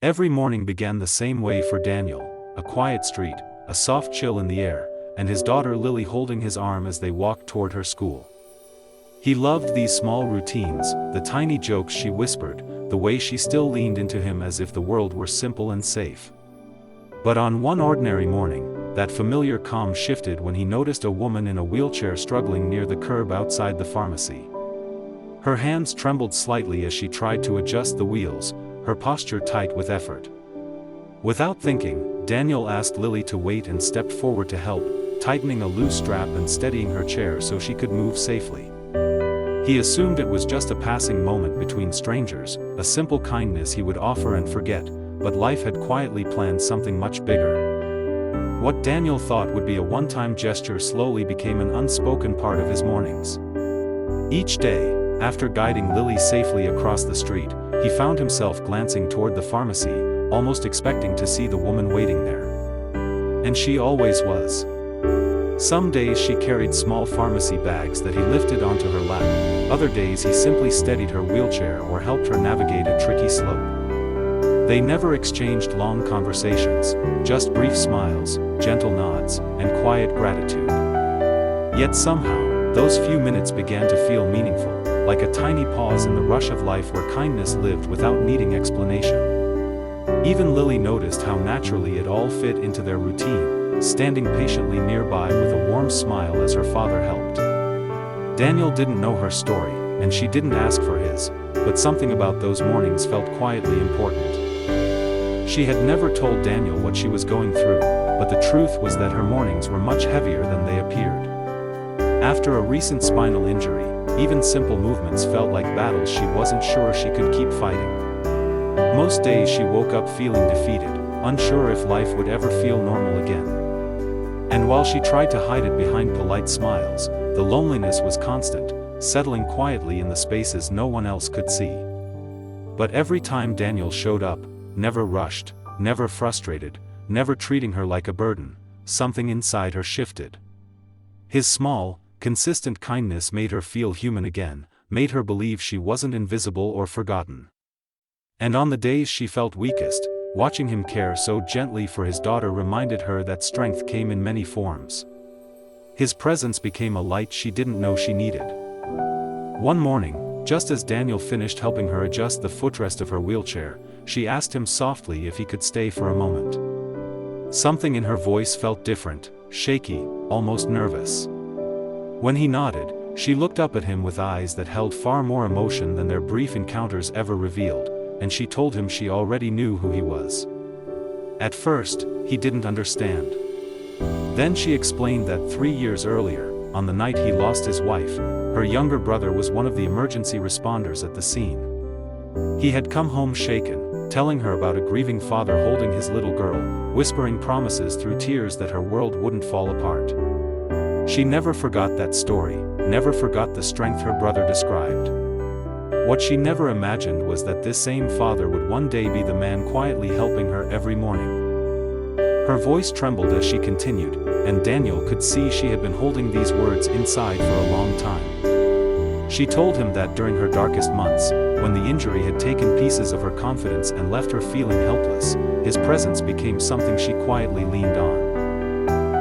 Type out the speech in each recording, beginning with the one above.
Every morning began the same way for Daniel, a quiet street, a soft chill in the air, and his daughter Lily holding his arm as they walked toward her school. He loved these small routines, the tiny jokes she whispered, the way she still leaned into him as if the world were simple and safe. But on one ordinary morning, that familiar calm shifted when he noticed a woman in a wheelchair struggling near the curb outside the pharmacy. Her hands trembled slightly as she tried to adjust the wheels, her posture tight with effort. Without thinking, Daniel asked Lily to wait and stepped forward to help, tightening a loose strap and steadying her chair so she could move safely. He assumed it was just a passing moment between strangers, a simple kindness he would offer and forget, but life had quietly planned something much bigger. What Daniel thought would be a one-time gesture slowly became an unspoken part of his mornings. Each day, after guiding Lily safely across the street, he found himself glancing toward the pharmacy, almost expecting to see the woman waiting there. And she always was. Some days she carried small pharmacy bags that he lifted onto her lap, other days he simply steadied her wheelchair or helped her navigate a tricky slope. They never exchanged long conversations, just brief smiles, gentle nods, and quiet gratitude. Yet somehow, those few minutes began to feel meaningful, like a tiny pause in the rush of life where kindness lived without needing explanation. Even Lily noticed how naturally it all fit into their routine, standing patiently nearby with a warm smile as her father helped. Daniel didn't know her story, and she didn't ask for his, but something about those mornings felt quietly important. She had never told Daniel what she was going through, but the truth was that her mornings were much heavier than they appeared. After a recent spinal injury, even simple movements felt like battles she wasn't sure she could keep fighting. Most days she woke up feeling defeated, unsure if life would ever feel normal again. And while she tried to hide it behind polite smiles, the loneliness was constant, settling quietly in the spaces no one else could see. But every time Daniel showed up, never rushed, never frustrated, never treating her like a burden, something inside her shifted. His small, consistent kindness made her feel human again, made her believe she wasn't invisible or forgotten. And on the days she felt weakest, watching him care so gently for his daughter reminded her that strength came in many forms. His presence became a light she didn't know she needed. One morning, just as Daniel finished helping her adjust the footrest of her wheelchair, she asked him softly if he could stay for a moment. Something in her voice felt different, shaky, almost nervous. When he nodded, she looked up at him with eyes that held far more emotion than their brief encounters ever revealed, and she told him she already knew who he was. At first, he didn't understand. Then she explained that 3 years earlier, on the night he lost his wife, her younger brother was one of the emergency responders at the scene. He had come home shaken, telling her about a grieving father holding his little girl, whispering promises through tears that her world wouldn't fall apart. She never forgot that story, never forgot the strength her brother described. What she never imagined was that this same father would one day be the man quietly helping her every morning. Her voice trembled as she continued, and Daniel could see she had been holding these words inside for a long time. She told him that during her darkest months, when the injury had taken pieces of her confidence and left her feeling helpless, his presence became something she quietly leaned on.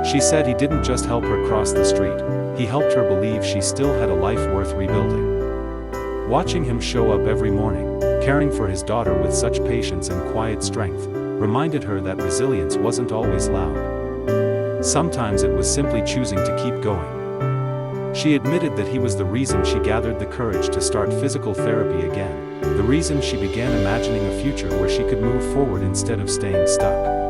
She said he didn't just help her cross the street, he helped her believe she still had a life worth rebuilding. Watching him show up every morning, caring for his daughter with such patience and quiet strength, reminded her that resilience wasn't always loud. Sometimes it was simply choosing to keep going. She admitted that he was the reason she gathered the courage to start physical therapy again, the reason she began imagining a future where she could move forward instead of staying stuck.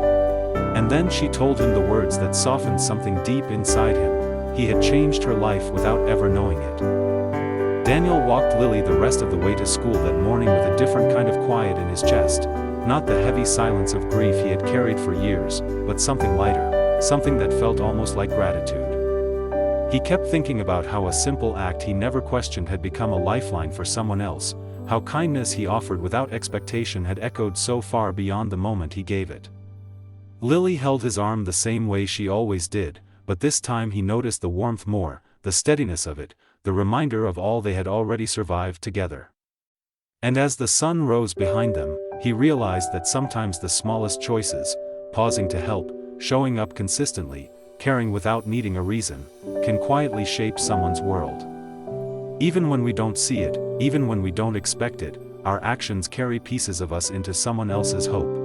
And then she told him the words that softened something deep inside him. He had changed her life without ever knowing it. Daniel walked Lily the rest of the way to school that morning with a different kind of quiet in his chest, not the heavy silence of grief he had carried for years, but something lighter, something that felt almost like gratitude. He kept thinking about how a simple act he never questioned had become a lifeline for someone else, how kindness he offered without expectation had echoed so far beyond the moment he gave it. Lily held his arm the same way she always did, but this time he noticed the warmth more, the steadiness of it, the reminder of all they had already survived together. And as the sun rose behind them, he realized that sometimes the smallest choices, pausing to help, showing up consistently, caring without needing a reason, can quietly shape someone's world. Even when we don't see it, even when we don't expect it, our actions carry pieces of us into someone else's hope.